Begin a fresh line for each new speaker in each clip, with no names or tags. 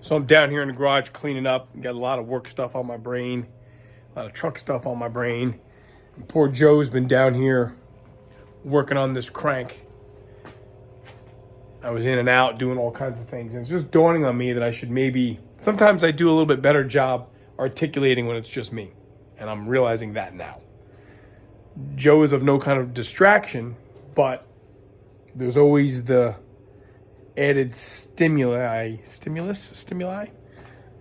So I'm down here in the garage cleaning up. Got a lot of work stuff on my brain, a lot of truck stuff on my brain. And poor Joe's been down here working on this crank. I was in and out doing all kinds of things. And it's just dawning on me that I should maybe, sometimes I do a little bit better job articulating when it's just me. And I'm realizing that now. Joe is of no kind of distraction, but there's always the added stimuli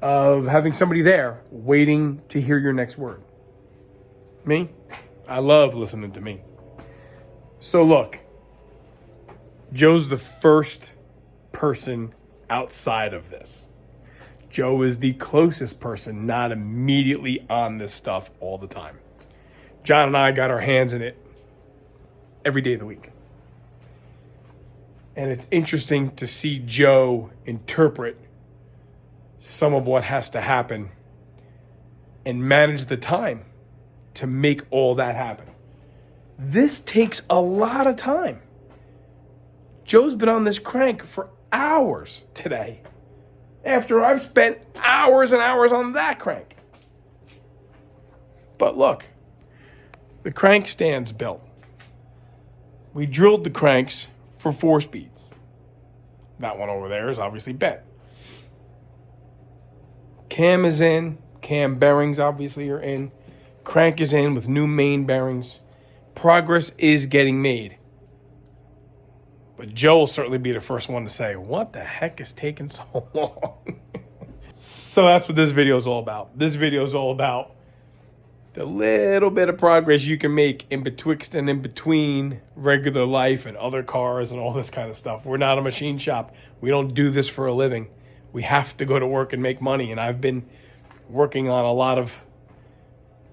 of having somebody there waiting to hear your next word. Me? I love listening to me. So look, Joe's the first person outside of this. Joe is the closest person not immediately on this stuff all the time. John and I got our hands in it every day of the week. And it's interesting to see Joe interpret some of what has to happen and manage the time to make all that happen. This takes a lot of time. Joe's been on this crank for hours today, after I've spent hours and hours on that crank. But look, the crank stand's built. We drilled the cranks for 4 speeds. That one over there is obviously bent. Cam is in. Cam bearings obviously are in. Crank is in with new main bearings. Progress is getting made. But Joe will certainly be the first one to say, what the heck is taking so long? So that's what this video is all about. This video is all about the little bit of progress you can make in betwixt and in between regular life and other cars and all this kind of stuff. We're not a machine shop. We don't do this for a living. We have to go to work and make money. And I've been working on a lot of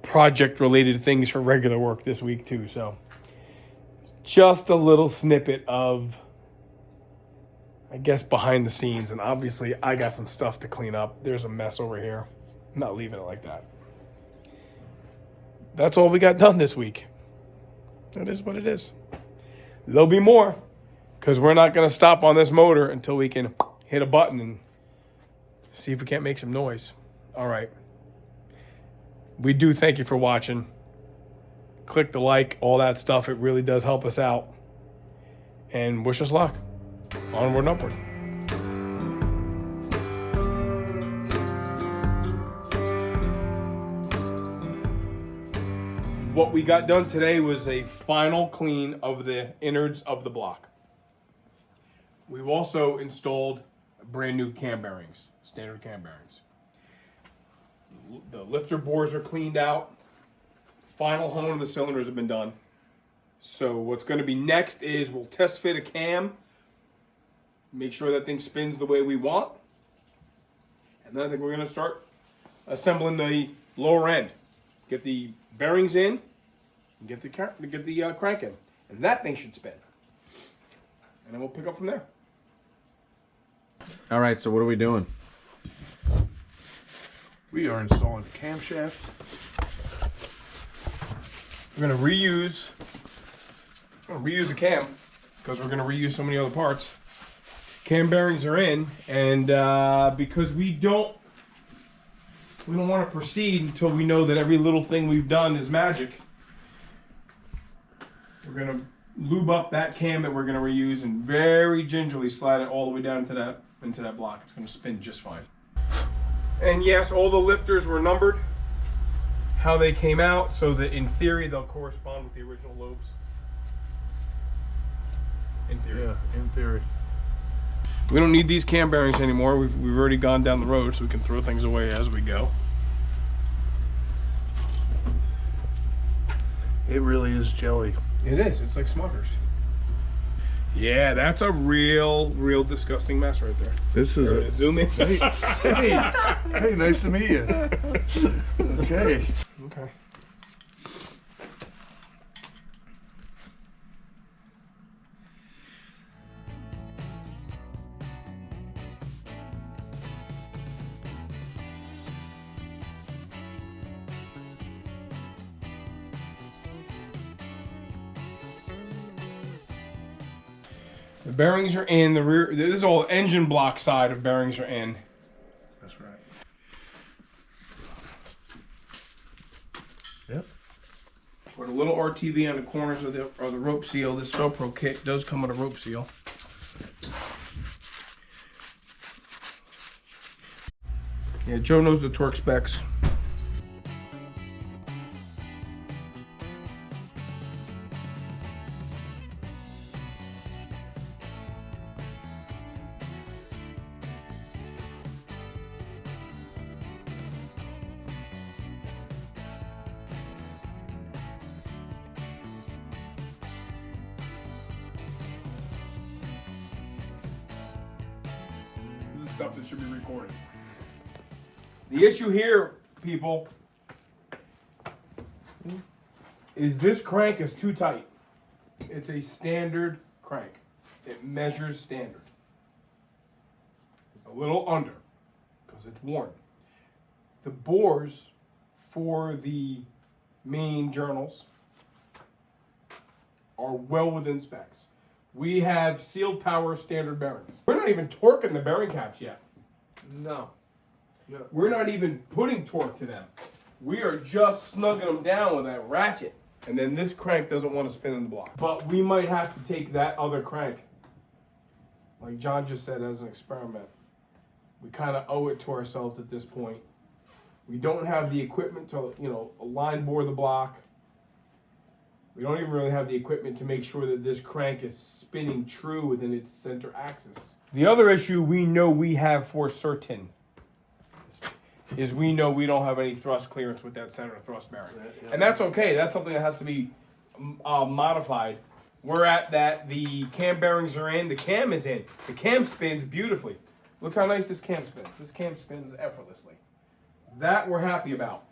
project-related things for regular work this week too. So just a little snippet of, I guess, behind the scenes. And obviously I got some stuff to clean up. There's a mess over here. I'm not leaving it like that. That's all we got done this week. That is what it is. There'll be more, because we're not going to stop on this motor until we can hit a button and see if we can't make some noise. All right. We do thank you for watching. Click the like, all that stuff. It really does help us out. And wish us luck. Onward and upward. What we got done today was a final clean of the innards of the block. We've also installed brand new cam bearings, standard cam bearings. The lifter bores are cleaned out. Final hone of the cylinders have been done. So what's going to be next is we'll test fit a cam, make sure that thing spins the way we want. And then I think we're going to start assembling the lower end. Get the bearings in, and get the crank in, and that thing should spin. And then we'll pick up from there.
All right, so what are we doing?
We are installing camshaft.
We're gonna reuse the cam because we're gonna reuse so many other parts. Cam bearings are in, and because we don't want to proceed until we know that every little thing we've done is magic. We're going to lube up that cam that we're going to reuse and very gingerly slide it all the way down into that block. It's going to spin just fine. And yes, all the lifters were numbered, how they came out, so that in theory they'll correspond with the original lobes. In theory.
Yeah, in theory.
We don't need these cam bearings anymore. We've already gone down the road, so we can throw things away as we go.
It really is jelly.
It is. It's like Smuckers. Yeah, that's a real disgusting mess right there.
This is a
zoom in.
hey, nice to meet you. Okay.
Okay. The bearings are in the rear. This is all engine block side of bearings are in.
That's right.
Yep.
Put a little RTV on the corners of the rope seal. This Velcro kit does come with a rope seal. Yeah, Joe knows the torque specs. This is stuff that should be recorded. The issue here, people, is this crank is too tight. It's a standard crank. It measures standard. A little under, because it's worn. The bores for the main journals are well within specs. We have sealed power standard bearings. We're not even torquing the bearing caps yet.
No.
We're not even putting torque to them. We are just snugging them down with that ratchet. And then this crank doesn't want to spin in the block. But we might have to take that other crank, like John just said, as an experiment. We kind of owe it to ourselves at this point. We don't have the equipment to, line bore the block. We don't even really have the equipment to make sure that this crank is spinning true within its center axis. The other issue we know we have for certain is we know we don't have any thrust clearance with that center thrust bearing.
Yeah.
And that's okay. That's something that has to be modified. We're at that. The cam bearings are in. The cam is in. The cam spins beautifully. Look how nice this cam spins. This cam spins effortlessly. That we're happy about.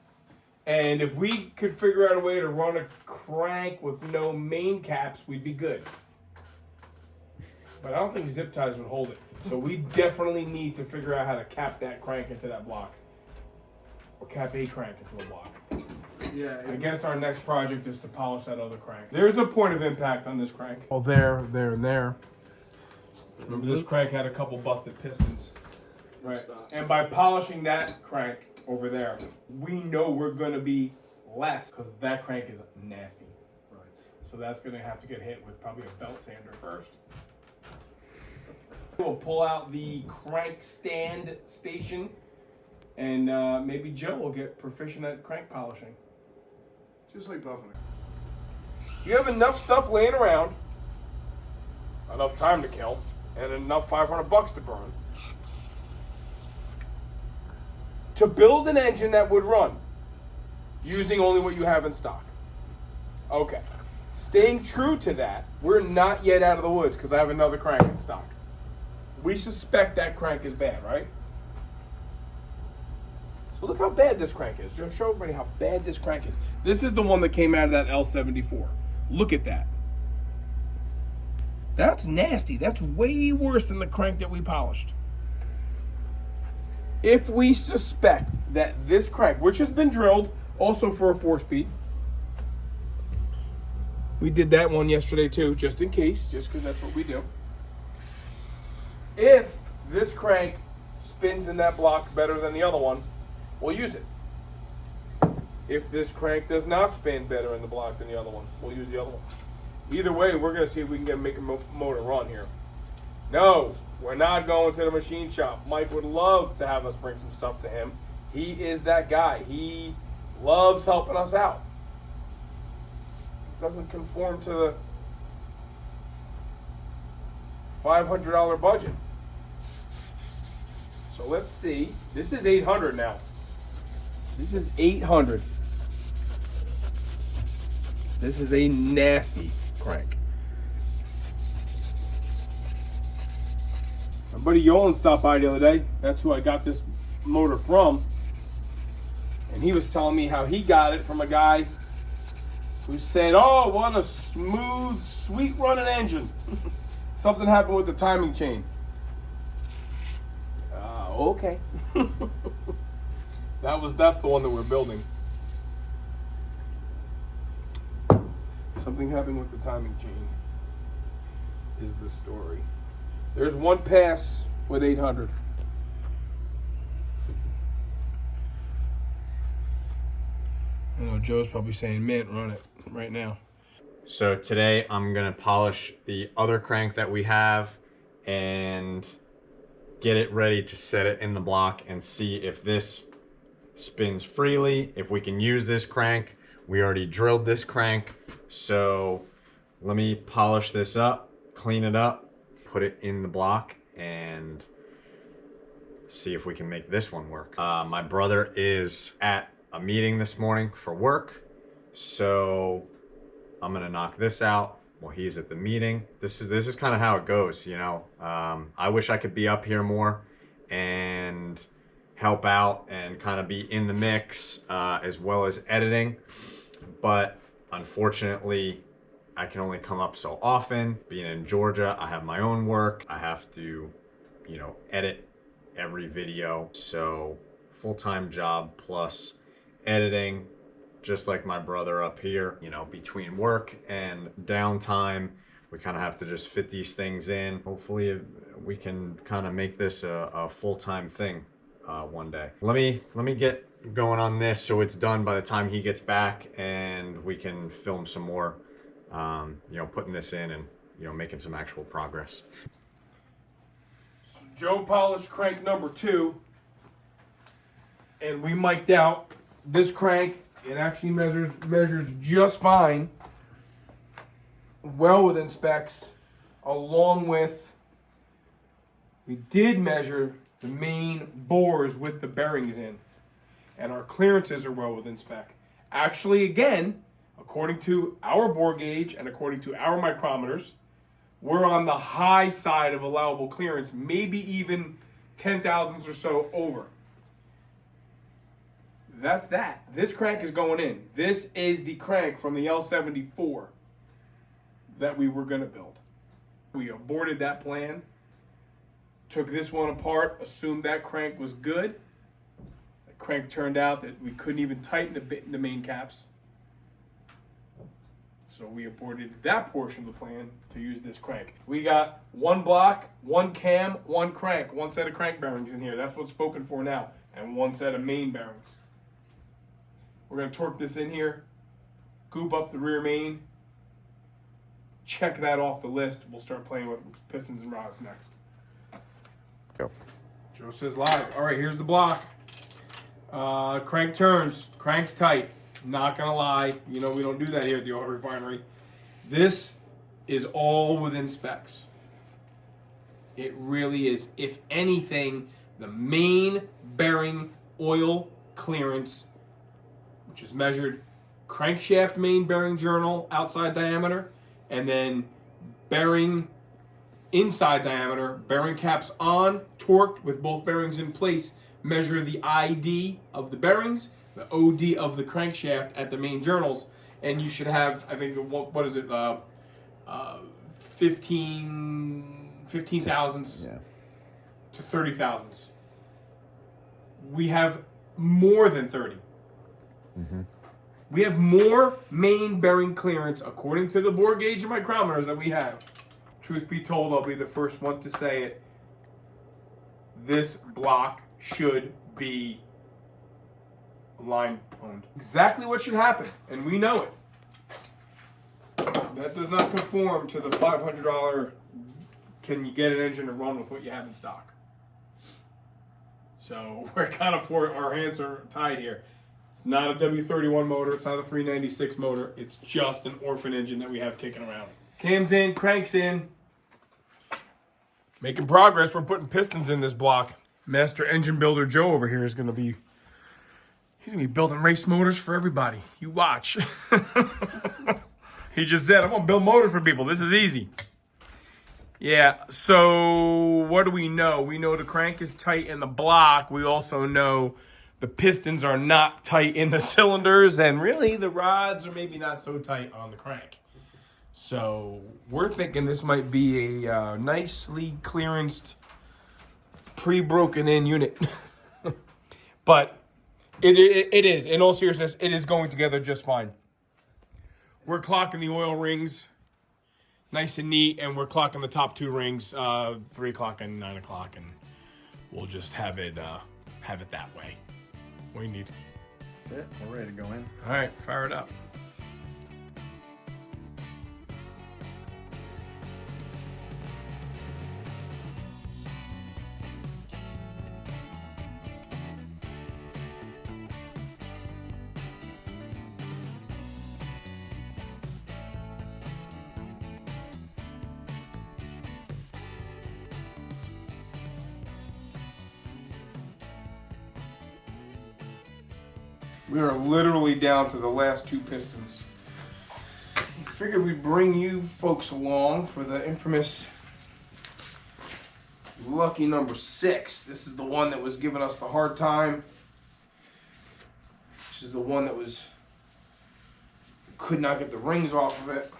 And if we could figure out a way to run a crank with no main caps, we'd be good. But I don't think zip ties would hold it. So we definitely need to figure out how to cap that crank into that block. Or cap a crank into a block.
Yeah.
I guess our next project is to polish that other crank. There's a point of impact on this crank. Oh, there, and there. Remember, this crank had a couple busted pistons. Right. And by polishing that crank over there, we know we're going to be less, because that crank is nasty.
Right.
So that's going to have to get hit with probably a belt sander first. We'll pull out the crank stand station, and maybe Joe will get proficient at crank polishing.
Just like buffing it.
You have enough stuff laying around, enough time to kill, and enough $500 to burn to build an engine that would run using only what you have in stock. Okay. Staying true to that, we're not yet out of the woods because I have another crank in stock. We suspect that crank is bad, right? So look how bad this crank is. Just show everybody how bad this crank is. This is the one that came out of that L74. Look at that. That's nasty. That's way worse than the crank that we polished. If we suspect that this crank, which has been drilled also for a 4-speed, we did that one yesterday too, just in case, just because that's what we do. If this crank spins in that block better than the other one, we'll use it. If this crank does not spin better in the block than the other one, we'll use the other one. Either way, we're going to see if we can make a motor run here. No, we're not going to the machine shop. Mike would love to have us bring some stuff to him. He is that guy. He loves helping us out. Doesn't conform to the $500 budget. So let's see. This is 800 now. This is 800. This is a nasty crank. My buddy Yolan stopped by the other day. That's who I got this motor from. And he was telling me how he got it from a guy who said, oh, what a smooth, sweet running engine. Something happened with the timing chain. Okay. That's the one that we're building. Something happened with the timing chain is the story. There's one pass with 800. Joe's probably saying, mint, run it right now.
So today I'm gonna polish the other crank that we have and get it ready to set it in the block and see if this spins freely, if we can use this crank. We already drilled this crank, so let me polish this up, clean it up, put it in the block, and see if we can make this one work. My brother is at a meeting this morning for work, so I'm gonna knock this out while he's at the meeting. This is kind of how it goes, you know. I wish I could be up here more and help out and kind of be in the mix as well as editing, but unfortunately I can only come up so often. Being in Georgia, I have my own work. I have to, you know, edit every video. So full-time job plus editing, just like my brother up here. You know, between work and downtime, we kind of have to just fit these things in. Hopefully we can kind of make this a full-time thing one day. Let me get going on this so it's done by the time he gets back and we can film some more, you know, putting this in and, you know, making some actual progress.
So Joe polished crank number 2, and we mic'd out this crank. It actually measures just fine, well within specs, along with, we did measure the main bores with the bearings in, and our clearances are well within spec. Actually, again, according to our bore gauge and according to our micrometers, we're on the high side of allowable clearance, maybe even 10,000ths or so over. That's that. This crank is going in. This is the crank from the L74 that we were gonna build. We aborted that plan, took this one apart, assumed that crank was good. The crank turned out that we couldn't even tighten the main caps. So we aborted that portion of the plan to use this crank. We got one block, one cam, one crank, one set of crank bearings in here. That's what's spoken for now. And one set of main bearings. We're gonna torque this in here, goop up the rear main, check that off the list. We'll start playing with pistons and rods next.
Go.
Joe says live. All right, here's the block. Crank turns, crank's tight. Not gonna lie, you know we don't do that here at the Auto Refinery. This is all within specs. It really is. If anything, the main bearing oil clearance, which is measured crankshaft main bearing journal outside diameter, and then bearing inside diameter, bearing caps on, torqued with both bearings in place, measure the ID of the bearings, the OD of the crankshaft at the main journals, and you should have, I think, what is it, 15 thousandths to 30 thousandths. We have more than 30. We have more main bearing clearance according to the bore gauge and micrometers that we have. Truth be told, I'll be the first one to say it. This block should be line owned. Exactly what should happen, and we know it. That does not conform to the $500 can you get an engine to run with what you have in stock. So we're kind of, our hands are tied here. It's not a W31 motor, it's not a 396 motor, it's just an orphan engine that we have kicking around. Cams in, cranks in. Making progress, we're putting pistons in this block. Master engine builder Joe over here is gonna be, he's gonna be building race motors for everybody. You watch. He just said, I'm gonna build motors for people, this is easy. Yeah, so what do we know? We know the crank is tight in the block. We also know the pistons are not tight in the cylinders, and really the rods are maybe not so tight on the crank. So we're thinking this might be a nicely clearanced, pre-broken in unit. But it is, in all seriousness, it is going together just fine. We're clocking the oil rings nice and neat, and we're clocking the top 2 rings, 3 o'clock and 9 o'clock, and we'll just have it that way. What do you need?
it. We're ready to go in.
All right, fire it up. We are literally down to the last two pistons. Figured we'd bring you folks along for the infamous lucky number 6. This is the one that was giving us the hard time. This is the one that could not get the rings off of it.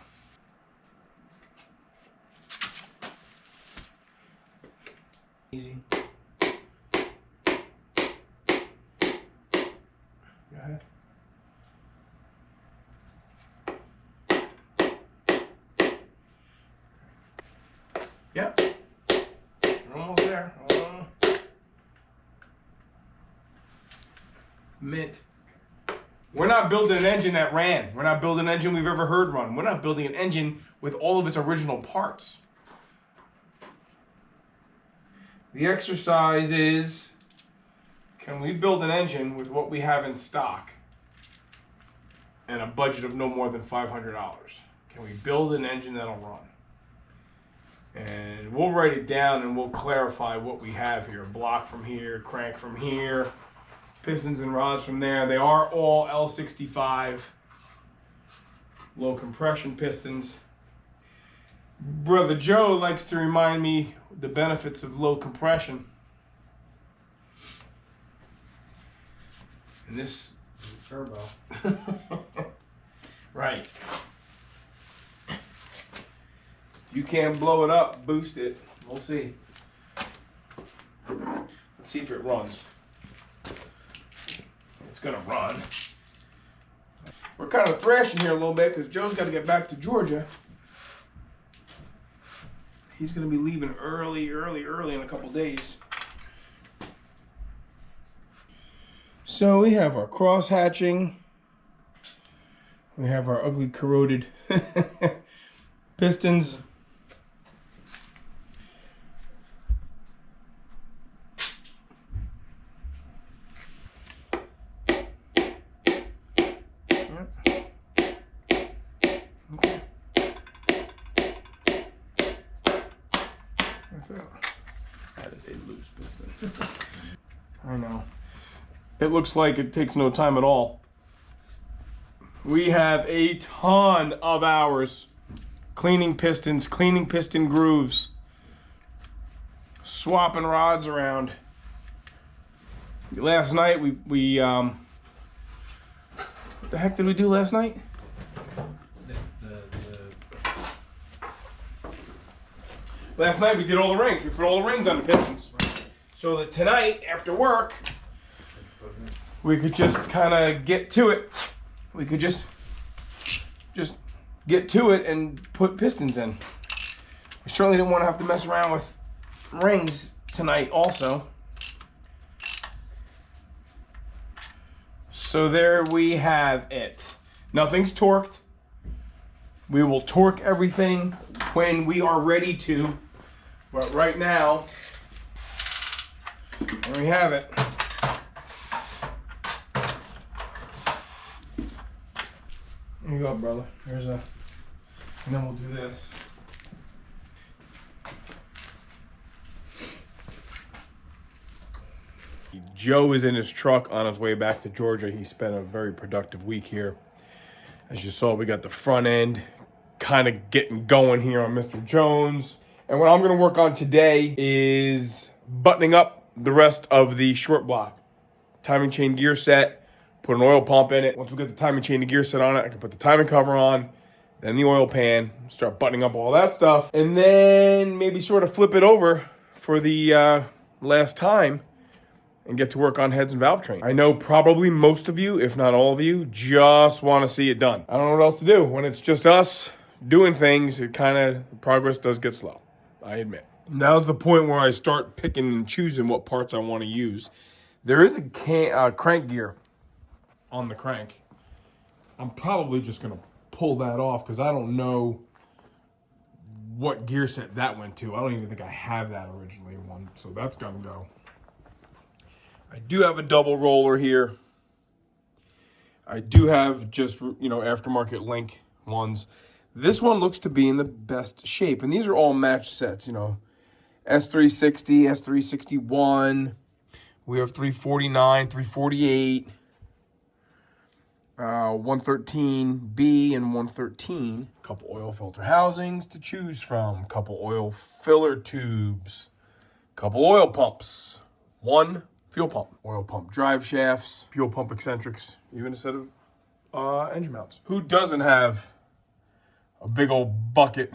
Easy. Go ahead. Yep. We're almost there. Mint. We're not building an engine that ran. We're not building an engine we've ever heard run. We're not building an engine with all of its original parts. The exercise is, can we build an engine with what we have in stock and a budget of no more than $500? Can we build an engine that'll run? And we'll write it down and we'll clarify what we have here. Block from here, crank from here, pistons and rods from there. They are all L65 low compression pistons. Brother Joe likes to remind me the benefits of low compression. And this is a turbo. Right. You can't blow it up, boost it. We'll see. Let's see if it runs. It's gonna run. We're kind of thrashing here a little bit because Joe's got to get back to Georgia. He's gonna be leaving early in a couple days. So we have our cross hatching. We have our ugly corroded pistons. That is a loose piston. I know. It looks like it takes no time at all. We have a ton of hours cleaning pistons, cleaning piston grooves, swapping rods around. Last night what the heck did we do last night? Last night we did all the rings. We put all the rings on the pistons. So that tonight, after work, we could just kind of get to it. We could just get to it and put pistons in. We certainly didn't want to have to mess around with rings tonight also. So there we have it. Nothing's torqued. We will torque everything when we are ready to. But right now, there we have it. There you go, brother. There's a, and then we'll do this. Joe is in his truck on his way back to Georgia. He spent a very productive week here. As you saw, we got the front end kind of getting going here on Mr. Jones. And what I'm going to work on today is buttoning up the rest of the short block. Timing chain gear set, put an oil pump in it. Once we get the timing chain and gear set on it, I can put the timing cover on, then the oil pan, start buttoning up all that stuff, and then maybe sort of flip it over for the last time and get to work on heads and valve train. I know probably most of you, if not all of you, just want to see it done. I don't know what else to do. When it's just us doing things, it kind of, progress does get slow, I admit. Now's the point where I start picking and choosing what parts I want to use. There is a crank gear on the crank. I'm probably just gonna pull that off because I don't know what gear set that went to. I don't even think I have that originally one, so that's gonna go. I do have a double roller here. I do have just, aftermarket Link ones. This one looks to be in the best shape, and these are all matched sets, S360, S361. We have 349, 348, 113B and 113. A couple oil filter housings to choose from. A couple oil filler tubes. A couple oil pumps. One fuel pump. Oil pump drive shafts. Fuel pump eccentrics. Even a set of engine mounts. Who doesn't have a big old bucket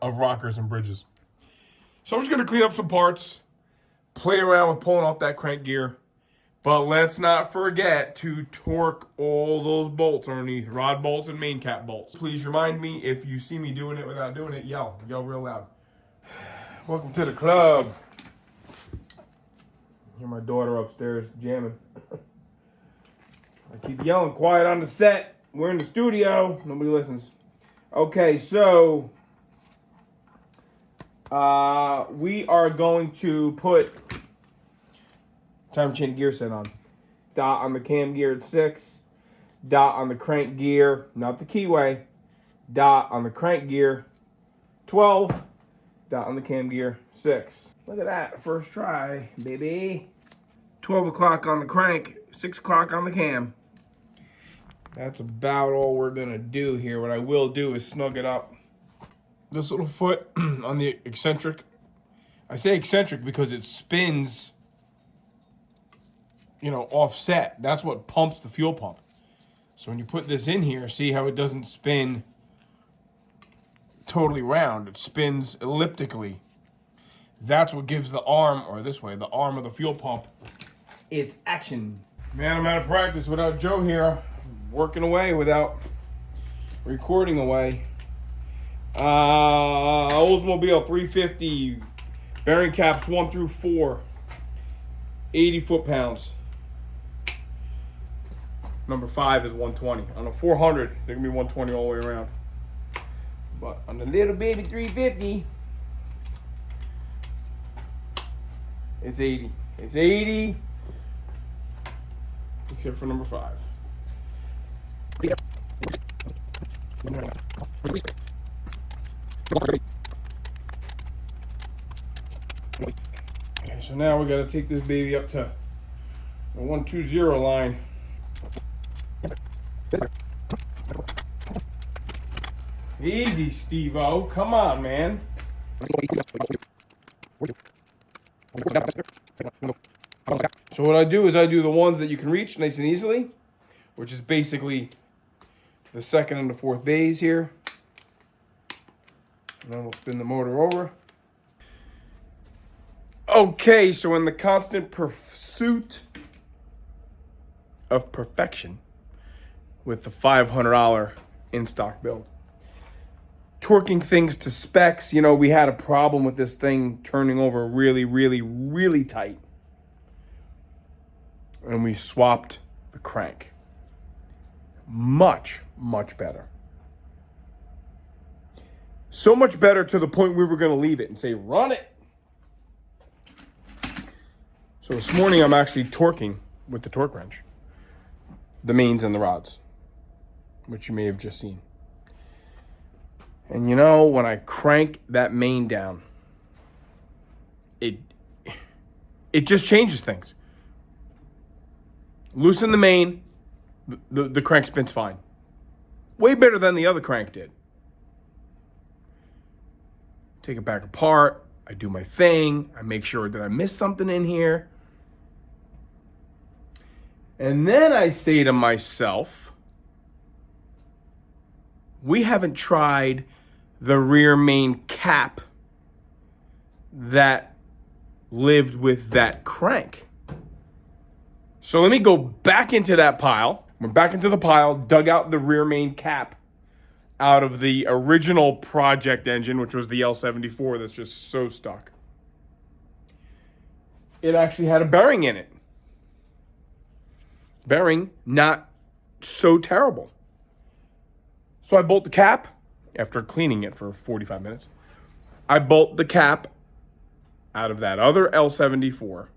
of rockers and bridges? So I'm just going to clean up some parts. Play around with pulling off that crank gear. But let's not forget to torque all those bolts underneath. Rod bolts and main cap bolts. Please remind me, if you see me doing it without doing it, yell. Yell real loud. Welcome to the club. Hear my daughter upstairs jamming. I keep yelling quiet on the set. We're in the studio. Nobody listens. Okay, so we are going to put time chain gear set on. Dot on the cam gear at 6. Dot on the crank gear, not the keyway. Dot on the crank gear 12. Dot on the cam gear 6. Look at that, first try, baby. 12 o'clock on the crank, 6 o'clock on the cam. That's about all we're gonna do here. What I will do is snug it up. This little foot on the eccentric. I say eccentric because it spins, offset. That's what pumps the fuel pump. So when you put this in here, see how it doesn't spin totally round. It spins elliptically. That's what gives the arm, or this way, the arm of the fuel pump, its action. Man, I'm out of practice without Joe here. Working away without recording away. Oldsmobile 350, bearing caps 1 through 4, 80 foot-pounds. Number 5 is 120. On a 400, they're gonna be 120 all the way around. But on the little baby 350, it's 80. It's 80, except for number 5. Okay, so now we gotta take this baby up to the 120 line. Easy, Steve-O. Come on, man. So what I do is I do the ones that you can reach nice and easily, which is basically the 2nd and the 4th bays here. And then we'll spin the motor over. Okay, so in the constant pursuit of perfection with the $500 in-stock build, torquing things to specs, we had a problem with this thing turning over really, really, really tight. And we swapped the crank. Much, much better. So much better to the point we were going to leave it and say, run it. So this morning I'm actually torquing with the torque wrench, the mains and the rods, which you may have just seen. And when I crank that main down, it just changes things. Loosen the main, the crank spins fine. Way better than the other crank did. Take it back apart. I do my thing. I make sure that I missed something in here. And then I say to myself, we haven't tried the rear main cap that lived with that crank. So let me go back into that pile. Went back into the pile, dug out the rear main cap out of the original project engine, which was the L74 that's just so stuck. It actually had a bearing in it. bearing not so terrible. So I bolt the cap after cleaning it for 45 minutes. I bolt the cap out of that other L74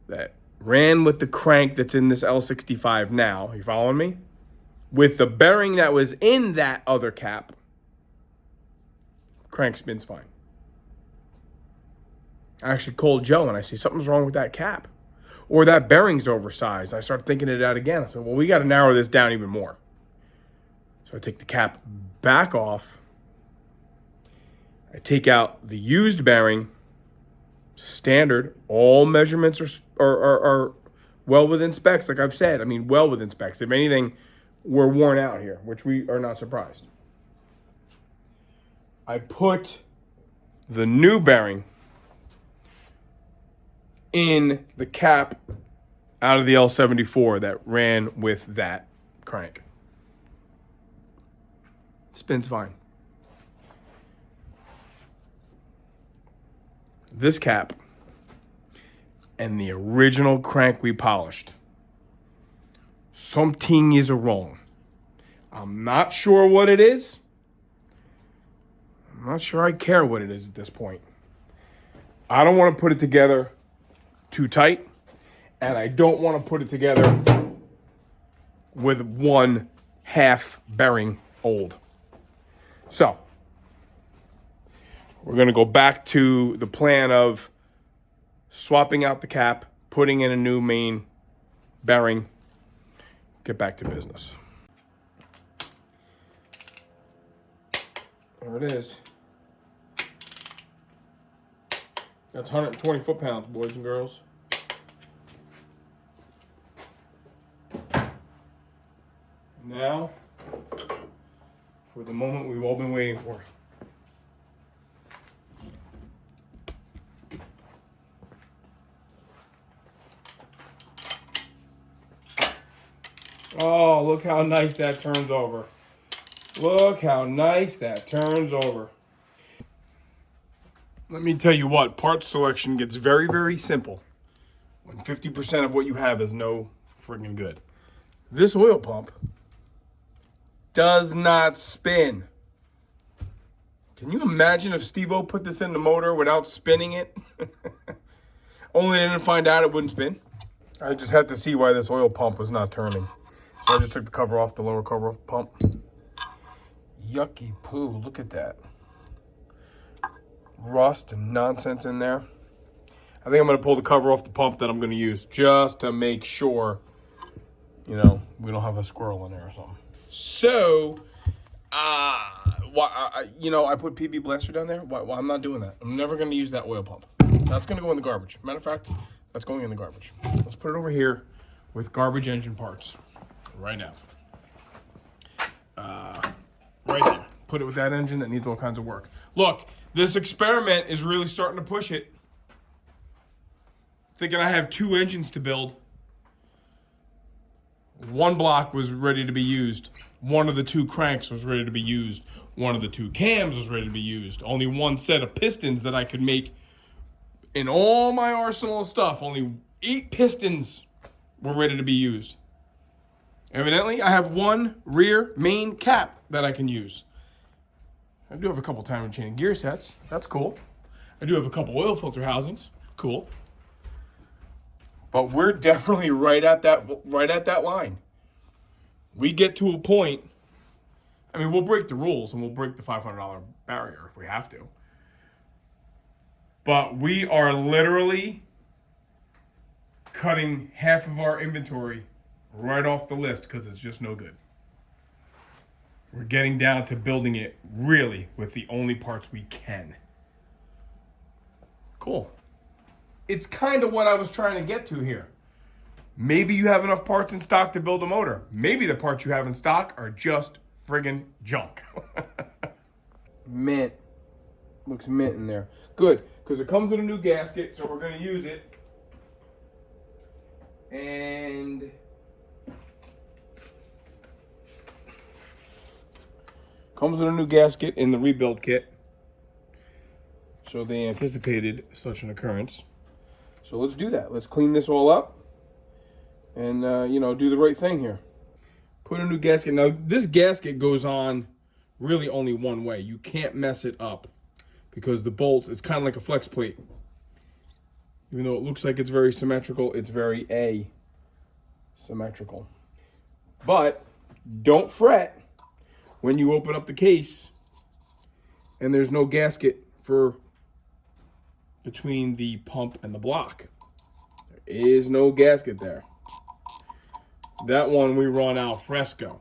that ran with the crank that's in this L65 now. You following me? With the bearing that was in that other cap, crank spins fine. I actually called Joe and I say, something's wrong with that cap. Or that bearing's oversized. I start thinking it out again. I said, well, we got to narrow this down even more. So I take the cap back off. I take out the used bearing. Standard. All measurements are well within specs, like I've said. I mean, well within specs. If anything, we're worn out here, which we are not surprised. I put the new bearing in the cap out of the L74 that ran with that crank. Spins fine. This cap and the original crank we polished, something is wrong. I'm not sure what it is. I'm not sure I care what it is at this point. I don't want to put it together too tight, and I don't want to put it together with one half bearing old. So we're going to go back to the plan of swapping out the cap, putting in a new main bearing, get back to business. There it is. That's 120 foot-pounds, boys and girls. Now, for the moment we've all been waiting for. Oh, look how nice that turns over. Look how nice that turns over. Let me tell you what, parts selection gets very, very simple when 50% of what you have is no friggin' good. This oil pump does not spin. Can you imagine if Steve-O put this in the motor without spinning it? Only didn't find out it wouldn't spin. I just had to see why this oil pump was not turning. So I just took the cover off, the lower cover off the pump. Yucky poo, look at that. Rust and nonsense in there. I think I'm gonna pull the cover off the pump that I'm gonna use just to make sure, you know, we don't have a squirrel in there or something. So, you know, I put PB Blaster down there. Why I'm not doing that. I'm never gonna use that oil pump. That's gonna go in the garbage. Matter of fact, that's going in the garbage. Let's put it over here with garbage engine parts right now. Right there. Put it with that engine that needs all kinds of work. Look, this experiment is really starting to push it. Thinking I have 2 engines to build. One block was ready to be used. One of the 2 cranks was ready to be used. One of the 2 cams was ready to be used. Only one set of pistons that I could make in all my arsenal of stuff. Only 8 pistons were ready to be used. Evidently, I have 1 rear main cap that I can use. I do have a couple timing chain and gear sets. That's cool. I do have a couple oil filter housings. Cool. But we're definitely right at that line. We get to a point. I mean, we'll break the rules and we'll break the $500 barrier if we have to. But we are literally cutting half of our inventory right off the list because it's just no good. We're getting down to building it really with the only parts we can. Cool. It's kind of what I was trying to get to here. Maybe you have enough parts in stock to build a motor. Maybe the parts you have in stock are just friggin' junk. Mint. Looks mint in there. Good, because it comes with a new gasket, so we're going to use it. And comes with a new gasket in the rebuild kit. So they anticipated such an occurrence. So let's do that. Let's clean this all up and you know, do the right thing here. Put a new gasket. Now, this gasket goes on really only one way. You can't mess it up because the bolts, it's kind of like a flex plate. Even though it looks like it's very symmetrical, it's very asymmetrical. But don't fret when you open up the case and there's no gasket for between the pump and the block. There is no gasket there. That one we run al fresco.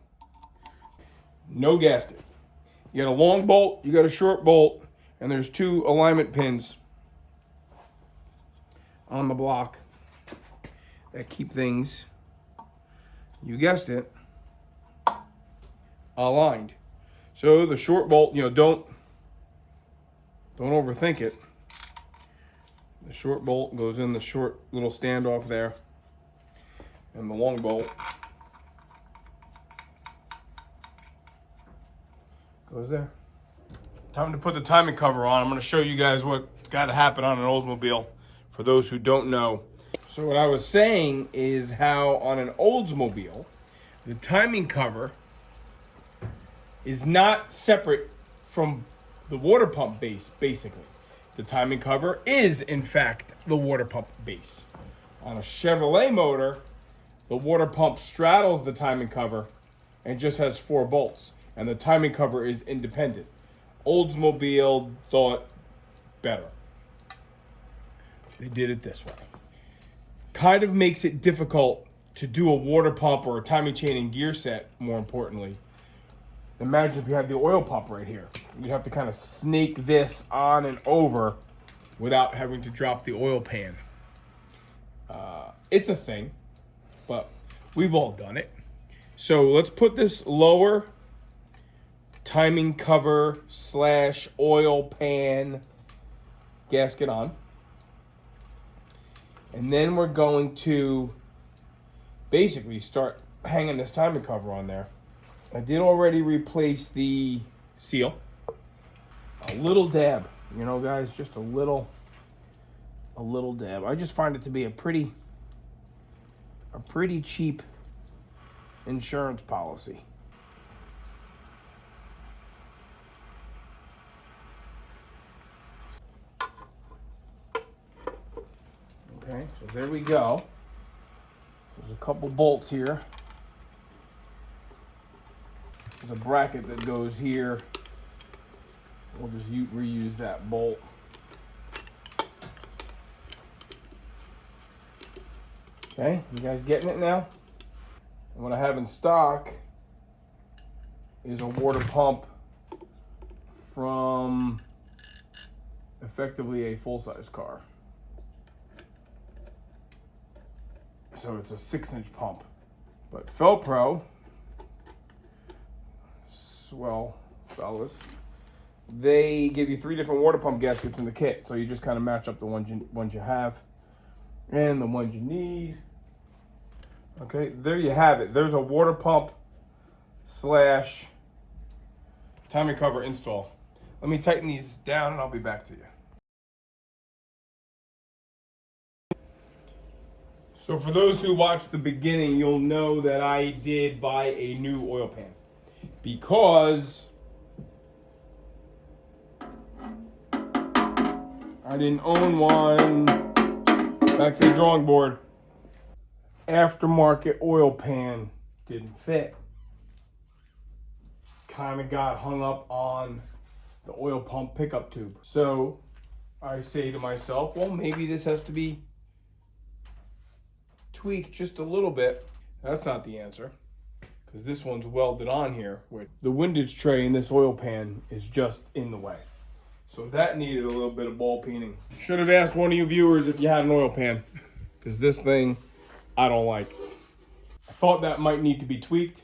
No gasket. You got a long bolt, you got a short bolt, and there's 2 alignment pins on the block that keep things, you guessed it, aligned. So the short bolt, you know, don't overthink it. The short bolt goes in the short little standoff there, and the long bolt goes there. Time to put the timing cover on. I'm going to show you guys what's got to happen on an Oldsmobile for those who don't know. So what I was saying is how on an Oldsmobile, the timing cover is not separate from the water pump base, basically. The timing cover is, in fact, the water pump base. On a Chevrolet motor, the water pump straddles the timing cover and just has 4 bolts, and the timing cover is independent. Oldsmobile thought better. They did it this way. Kind of makes it difficult to do a water pump or a timing chain and gear set, more importantly. Imagine if you had the oil pump right here. You'd have to kind of snake this on and over without having to drop the oil pan. It's a thing, but we've all done it. So let's put this lower timing cover / oil pan gasket on. And then we're going to basically start hanging this timing cover on there. I did already replace the seal. A little dab, you know, guys, just a little dab. I just find it to be a pretty cheap insurance policy. Okay, so there we go. There's a couple bolts here. There's a bracket that goes here. We'll just reuse that bolt. Okay, you guys getting it now? And what I have in stock is a water pump from effectively a full-size car. So it's a 6-inch pump. But Felpro, swell fellas, they give you 3 different water pump gaskets in the kit. So you just kind of match up the ones you have and the ones you need. Okay, there you have it. There's a water pump / timing cover install. Let me tighten these down and I'll be back to you. So for those who watched the beginning, you'll know that I did buy a new oil pan because I didn't own one. Back to the drawing board. Aftermarket oil pan didn't fit. Kind of got hung up on the oil pump pickup tube. So I say to myself, well, maybe this has to be tweaked just a little bit. That's not the answer, because this one's welded on here with the windage tray, in this oil pan is just in the way. So that needed a little bit of ball peening. Should have asked one of you viewers if you had an oil pan, because this thing I don't like. I thought that might need to be tweaked.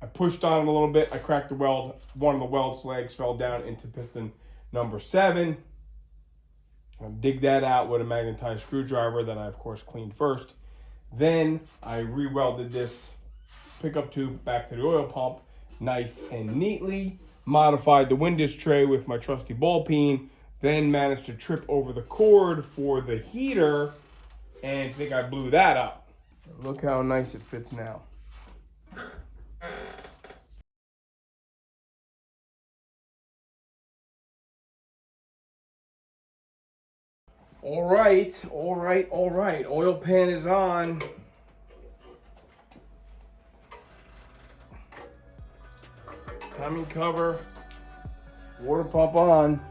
I pushed on it a little bit. I cracked the weld. One of the weld slags fell down into piston number 7. I'll dig that out with a magnetized screwdriver that I, of course, cleaned first. Then I re-welded this pickup tube back to the oil pump nice and neatly. Modified the windage tray with my trusty ball peen. Then managed to trip over the cord for the heater and think I blew that up. Look how nice it fits now. All right, all right, all right. Oil pan is on. Timing cover. Water pump on.